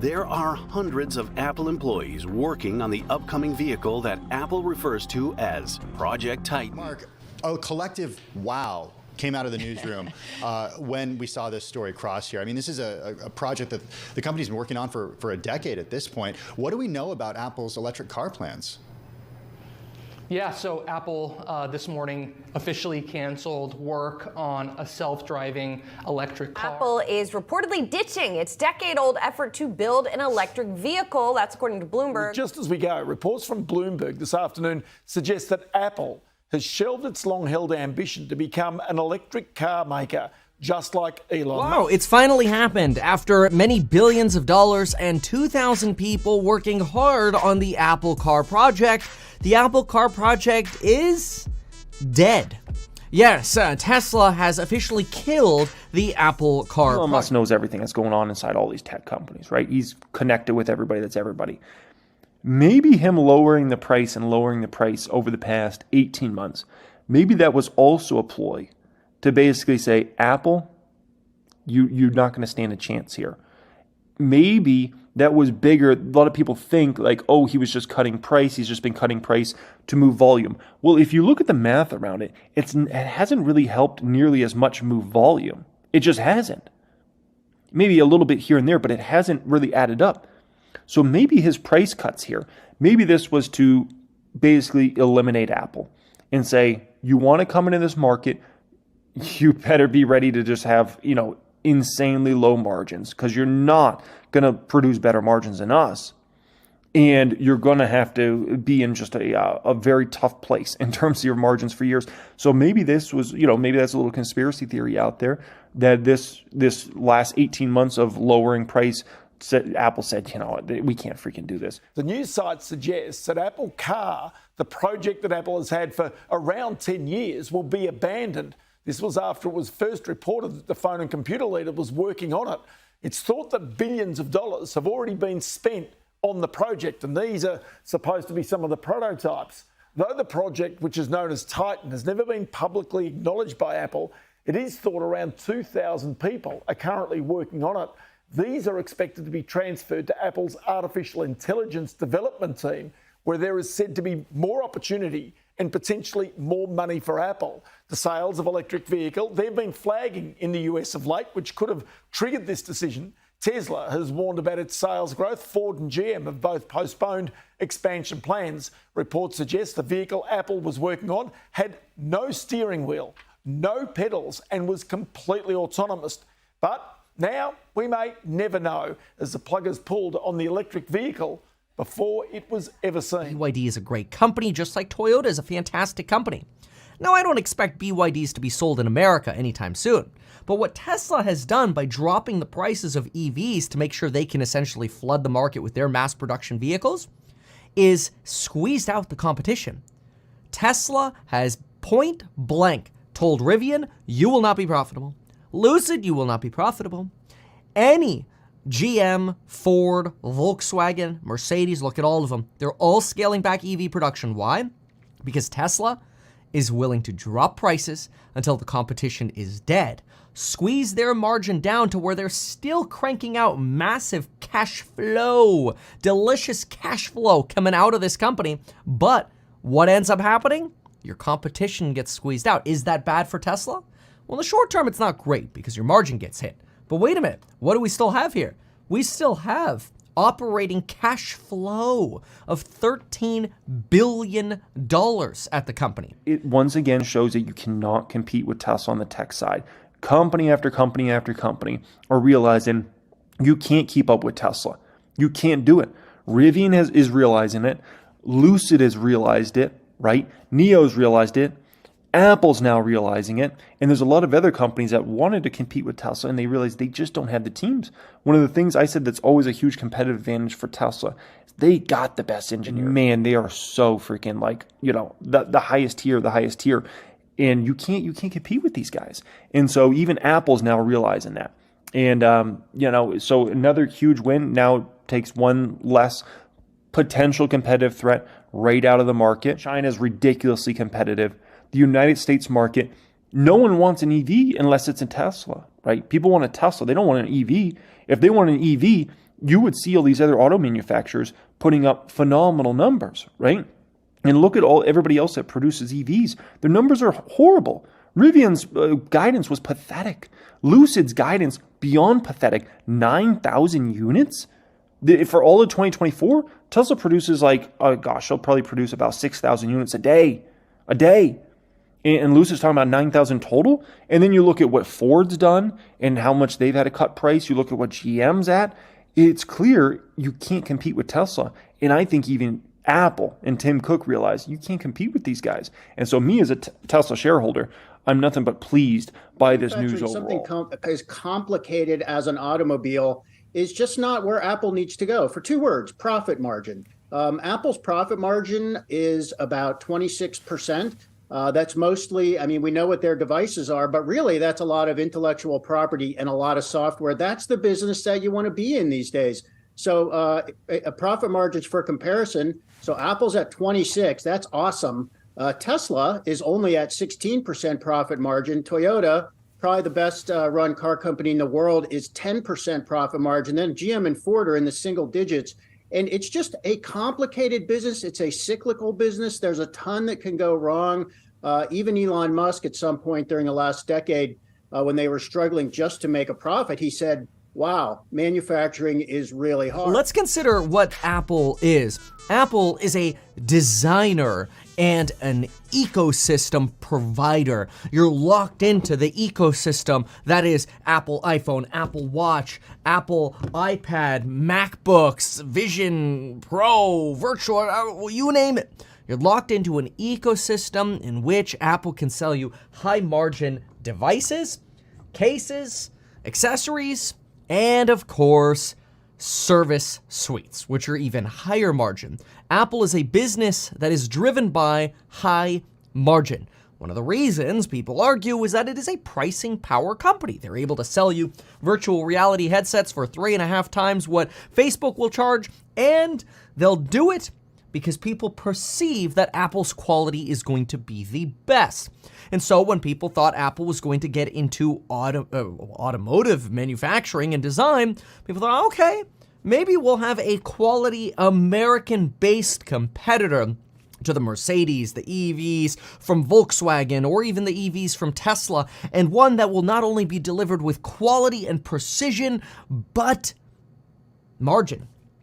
There are hundreds of Apple employees working on the upcoming vehicle that Apple refers to as Project Titan. Mark, a collective wow came out of the newsroom when we saw this story cross here. I mean, this is a project that the company's been working on for a decade at this point. What do we know about Apple's electric car plans? Yeah, so Apple this morning officially canceled work on a self-driving electric car. Apple is reportedly ditching its decade-old effort to build an electric vehicle. That's according to Bloomberg. Just as we go, reports from Bloomberg this afternoon suggest that Apple has shelved its long-held ambition to become an electric car maker, just like Elon Musk. Wow, it's finally happened. After many billions of dollars and 2,000 people working hard on the Apple Car project, the Apple Car project is dead. Yes, Tesla has officially killed the Apple Car. Elon Musk knows everything that's going on inside all these tech companies, right? He's connected with everybody that's everybody. Maybe him lowering the price over the past 18 months, maybe that was also a ploy to basically say, Apple, you're not going to stand a chance here. Maybe that was bigger. A lot of people think like, oh, he was just cutting price. He's just been cutting price to move volume. Well, if you look at the math around it, it hasn't really helped nearly as much move volume. It just hasn't. Maybe a little bit here and there, but it hasn't really added up. So maybe his price cuts here, maybe this was to basically eliminate Apple and say, you want to come into this market, you better be ready to just have, insanely low margins because you're not going to produce better margins than us. And you're going to have to be in just a very tough place in terms of your margins for years. So maybe this was, maybe that's a little conspiracy theory out there that this last 18 months of lowering price, Apple said, we can't freaking do this. The news site suggests that Apple Car, the project that Apple has had for around 10 years, will be abandoned. This was after it was first reported that the phone and computer leader was working on it. It's thought that billions of dollars have already been spent on the project, and these are supposed to be some of the prototypes. Though the project, which is known as Titan, has never been publicly acknowledged by Apple, it is thought around 2,000 people are currently working on it. These are expected to be transferred to Apple's artificial intelligence development team, where there is said to be more opportunity and potentially more money for Apple. The sales of electric vehicle, they've been flagging in the US of late, which could have triggered this decision. Tesla has warned about its sales growth. Ford and GM have both postponed expansion plans. Reports suggest the vehicle Apple was working on had no steering wheel, no pedals, and was completely autonomous. But now we may never know, as the plug is pulled on the electric vehicle before it was ever seen. BYD is a great company, just like Toyota is a fantastic company. Now, I don't expect BYDs to be sold in America anytime soon, but what Tesla has done by dropping the prices of EVs to make sure they can essentially flood the market with their mass production vehicles is squeezed out the competition. Tesla has point blank told Rivian, you will not be profitable. Lucid, you will not be profitable. Any GM, Ford, Volkswagen, Mercedes, look at all of them. They're all scaling back EV production. Why? Because Tesla is willing to drop prices until the competition is dead, squeeze their margin down to where they're still cranking out massive cash flow, delicious cash flow coming out of this company. But what ends up happening? Your competition gets squeezed out. Is that bad for Tesla? Well, in the short term, it's not great because your margin gets hit. But wait a minute, what do we still have here? We still have operating cash flow of $13 billion at the company. It once again shows that you cannot compete with Tesla on the tech side. Company after company after company are realizing you can't keep up with Tesla. You can't do it. Rivian is realizing it. Lucid has realized it, right? NIO's realized it. Apple's now realizing it, and there's a lot of other companies that wanted to compete with Tesla, and they realized they just don't have the teams. One of the things I said that's always a huge competitive advantage for Tesla is they got the best engineer. Man, they are so freaking the highest tier, and you can't compete with these guys. And so even Apple's now realizing that, and so another huge win now takes one less potential competitive threat right out of the market. China's ridiculously competitive. The United States market, no one wants an EV unless it's a Tesla, right? People want a Tesla. They don't want an EV. If they want an EV, you would see all these other auto manufacturers putting up phenomenal numbers, right? And look at everybody else that produces EVs. Their numbers are horrible. Rivian's guidance was pathetic. Lucid's guidance beyond pathetic. 9,000 units? For all of 2024, Tesla produces they'll probably produce about 6,000 units a day. And Lucid's talking about 9,000 total. And then you look at what Ford's done and how much they've had to cut price. You look at what GM's at. It's clear you can't compete with Tesla. And I think even Apple and Tim Cook realize you can't compete with these guys. And so me as a Tesla shareholder, I'm nothing but pleased by this news overall. Something as complicated as an automobile is just not where Apple needs to go. For two words, profit margin. Apple's profit margin is about 26%. That's mostly, we know what their devices are, but really that's a lot of intellectual property and a lot of software. That's the business that you want to be in these days. So a profit margins for comparison. So Apple's at 26. That's awesome. Tesla is only at 16% profit margin. Toyota, probably the best run car company in the world, is 10% profit margin. Then GM and Ford are in the single digits. And it's just a complicated business. It's a cyclical business. There's a ton that can go wrong. Even Elon Musk at some point during the last decade, when they were struggling just to make a profit, he said, wow, manufacturing is really hard. Let's consider what Apple is. Apple is a designer and an ecosystem provider. You're locked into the ecosystem that is Apple iPhone, Apple Watch, Apple iPad, MacBooks, Vision Pro, Virtual, you name it. You're locked into an ecosystem in which Apple can sell you high margin devices, cases, accessories, and of course, service suites, which are even higher margin. Apple is a business that is driven by high margin. One of the reasons people argue is that it is a pricing power company. They're able to sell you virtual reality headsets for 3.5 times what Facebook will charge, and they'll do it because people perceive that Apple's quality is going to be the best. And so when people thought Apple was going to get into automotive manufacturing and design, people thought, okay, maybe we'll have a quality American-based competitor to the Mercedes, the EVs from Volkswagen, or even the EVs from Tesla, and one that will not only be delivered with quality and precision, but margin.